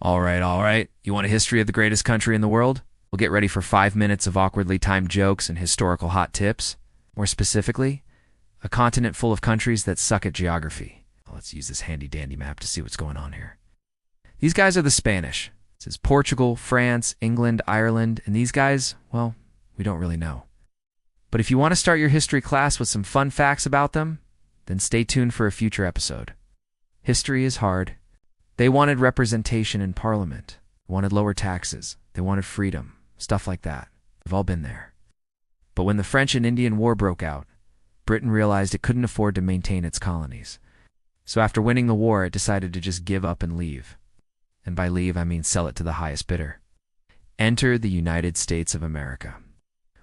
All right. You want a history of the greatest country in the world? We'll get ready for 5 minutes of awkwardly timed jokes and historical hot tips. More specifically, a continent full of countries that suck at geography. Let's use this handy-dandy map to see what's going on here. These guys are the Spanish. This is Portugal, France, England, Ireland, and these guys, well, we don't really know. But if you want to start your history class with some fun facts about them, then stay tuned for a future episode. History is hard. They wanted representation in parliament, wanted lower taxes, they wanted freedom, stuff like that. We've all been there. But when the French and Indian War broke out, Britain realized it couldn't afford to maintain its colonies. So after winning the war, it decided to just give up and leave. And by leave, I mean sell it to the highest bidder. Enter the United States of America.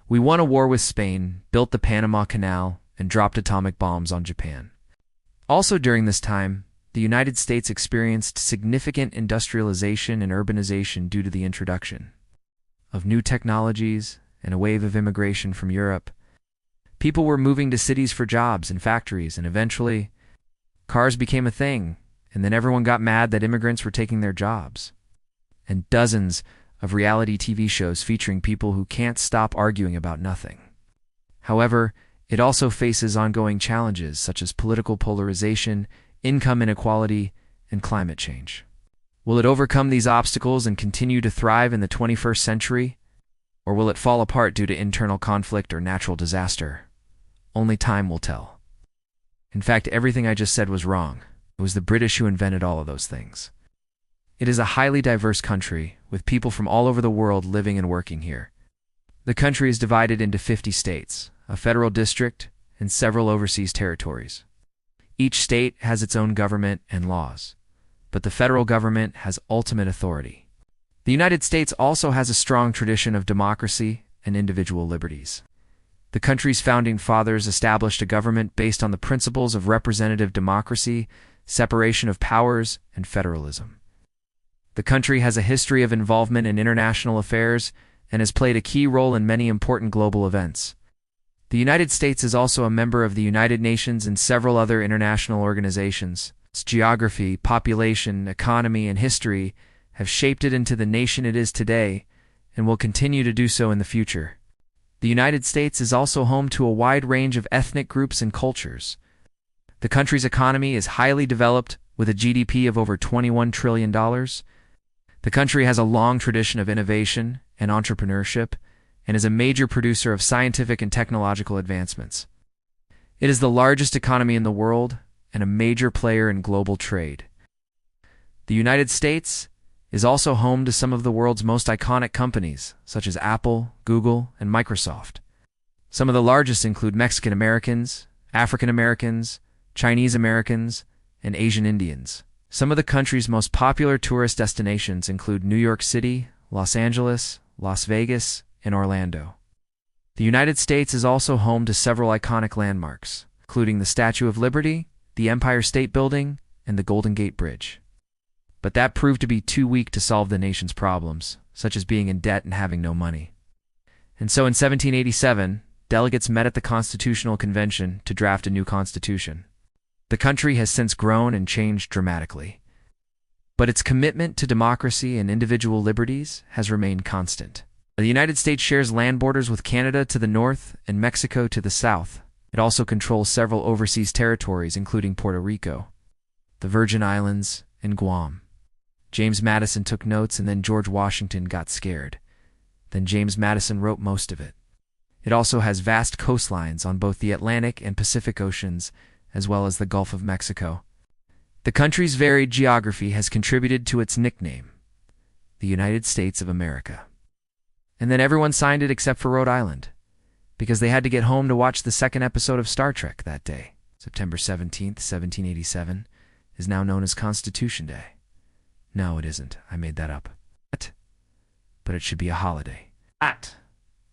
We won a war with Spain, built the Panama Canal, and dropped atomic bombs on Japan. Also during this time, the United States experienced significant industrialization and urbanization due to the introduction of new technologies and a wave of immigration from Europe. People were moving to cities for jobs and factories, and eventually, cars became a thing, and then everyone got mad that immigrants were taking their jobs. And dozens of reality TV shows featuring people who can't stop arguing about nothing. However, it also faces ongoing challenges such as political polarization, income inequality, and climate change. Will it overcome these obstacles and continue to thrive in the 21st century? Or will it fall apart due to internal conflict or natural disaster? Only time will tell. In fact, everything I just said was wrong. It was the British who invented all of those things. It is a highly diverse country, with people from all over the world living and working here. The country is divided into 50 states, a federal district, and several overseas territories. Each state has its own government and laws, but the federal government has ultimate authority. The United States also has a strong tradition of democracy and individual liberties. The country's founding fathers established a government based on the principles of representative democracy, separation of powers, and federalism. The country has a history of involvement in international affairs and has played a key role in many important global events. The United States is also a member of the United Nations and several other international organizations. Its geography, population, economy, and history have shaped it into the nation it is today and will continue to do so in the future. The United States is also home to a wide range of ethnic groups and cultures. The country's economy is highly developed with a GDP of over $21 trillion. The country has a long tradition of innovation and entrepreneurship, and is a major producer of scientific and technological advancements. It is the largest economy in the world and a major player in global trade. The United States is also home to some of the world's most iconic companies, such as Apple, Google, and Microsoft. Some of the largest include Mexican Americans, African Americans, Chinese Americans, and Asian Indians. Some of the country's most popular tourist destinations include New York City, Los Angeles, Las Vegas, and Orlando. The United States is also home to several iconic landmarks, including the Statue of Liberty, the Empire State Building, and the Golden Gate Bridge. But that proved to be too weak to solve the nation's problems, such as being in debt and having no money. And so in 1787, delegates met at the Constitutional Convention to draft a new constitution. The country has since grown and changed dramatically, but its commitment to democracy and individual liberties has remained constant. The United States shares land borders with Canada to the north and Mexico to the south. It also controls several overseas territories, including Puerto Rico, the Virgin Islands, and Guam. James Madison took notes, and then George Washington got scared. Then James Madison wrote most of it. It also has vast coastlines on both the Atlantic and Pacific Oceans, as well as the Gulf of Mexico. The country's varied geography has contributed to its nickname, the United States of America. And then everyone signed it except for Rhode Island, because they had to get home to watch the second episode of Star Trek that day. September 17th, 1787, is now known as Constitution Day. No, it isn't. I made that up. But it should be a holiday.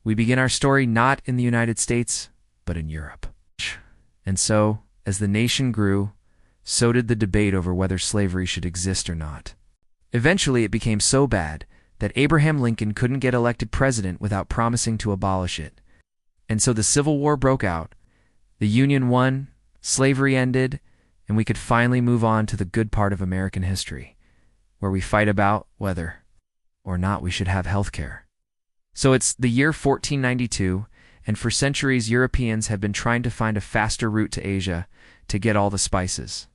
We begin our story not in the United States, but in Europe. And so, as the nation grew, so did the debate over whether slavery should exist or not. Eventually, it became so bad that Abraham Lincoln couldn't get elected president without promising to abolish it. And so the Civil War broke out, the Union won, slavery ended, and we could finally move on to the good part of American history, where we fight about whether or not we should have health care. So it's the year 1492, and for centuries Europeans have been trying to find a faster route to Asia to get all the spices.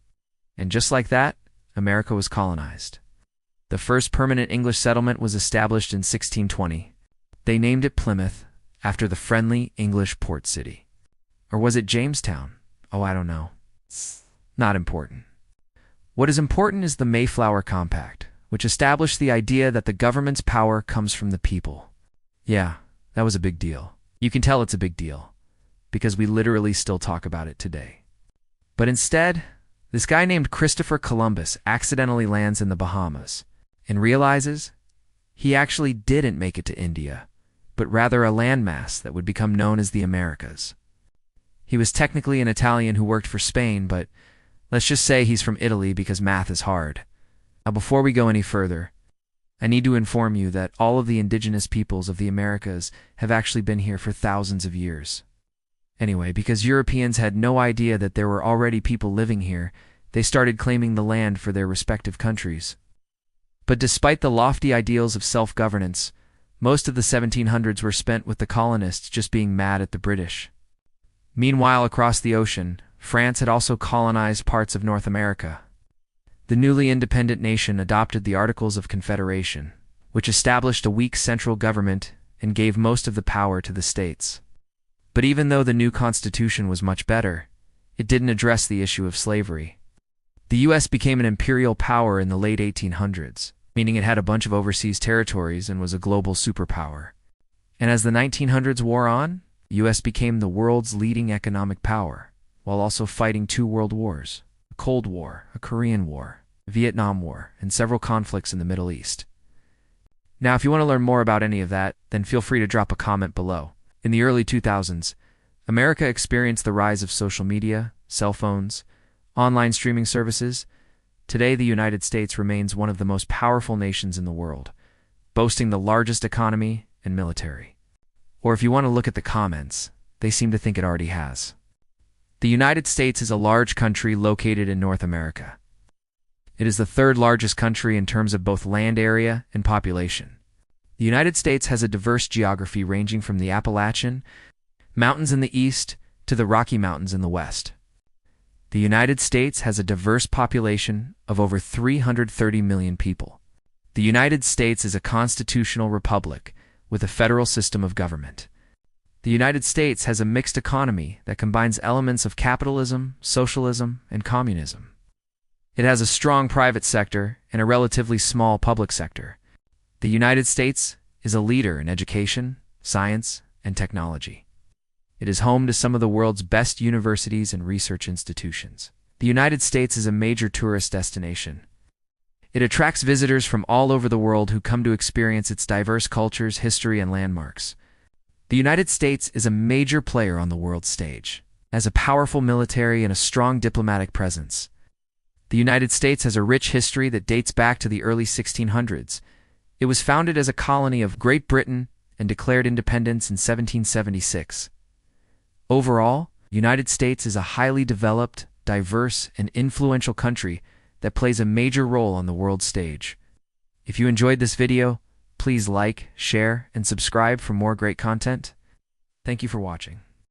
And just like that, America was colonized. The first permanent English settlement was established in 1620. They named it Plymouth, after the friendly English port city. Or was it Jamestown? Oh, I don't know. It's not important. What is important is the Mayflower Compact, which established the idea that the government's power comes from the people. Yeah, that was a big deal. You can tell it's a big deal, because we literally still talk about it today. But instead, this guy named Christopher Columbus accidentally lands in the Bahamas and realizes he actually didn't make it to India, but rather a landmass that would become known as the Americas. He was technically an Italian who worked for Spain, but let's just say he's from Italy because math is hard. Now, before we go any further, I need to inform you that all of the indigenous peoples of the Americas have actually been here for thousands of years. Anyway, because Europeans had no idea that there were already people living here, they started claiming the land for their respective countries. But despite the lofty ideals of self-governance, most of the 1700s were spent with the colonists just being mad at the British. Meanwhile, across the ocean, France had also colonized parts of North America. The newly independent nation adopted the Articles of Confederation, which established a weak central government and gave most of the power to the states. But even though the new constitution was much better, it didn't address the issue of slavery. The U.S. became an imperial power in the late 1800s, meaning it had a bunch of overseas territories and was a global superpower. And as the 1900s wore on, the U.S. became the world's leading economic power, while also fighting 2 world wars, a Cold War, a Korean War, a Vietnam War, and several conflicts in the Middle East. Now, if you want to learn more about any of that, then feel free to drop a comment below. In the early 2000s, America experienced the rise of social media, cell phones, online streaming services. Today, the United States remains one of the most powerful nations in the world, boasting the largest economy and military. Or if you want to look at the comments, they seem to think it already has. The United States is a large country located in North America. It is the 3rd largest country in terms of both land area and population. The United States has a diverse geography ranging from the Appalachian Mountains in the east to the Rocky Mountains in the west. The United States has a diverse population of over 330 million people. The United States is a constitutional republic with a federal system of government. The United States has a mixed economy that combines elements of capitalism, socialism, and communism. It has a strong private sector and a relatively small public sector. The United States is a leader in education, science, and technology. It is home to some of the world's best universities and research institutions. The United States is a major tourist destination. It attracts visitors from all over the world who come to experience its diverse cultures, history, and landmarks. The United States is a major player on the world stage, has a powerful military and a strong diplomatic presence. The United States has a rich history that dates back to the early 1600s. It was founded as a colony of Great Britain and declared independence in 1776. Overall, the United States is a highly developed, diverse, and influential country that plays a major role on the world stage. If you enjoyed this video, please like, share, and subscribe for more great content. Thank you for watching.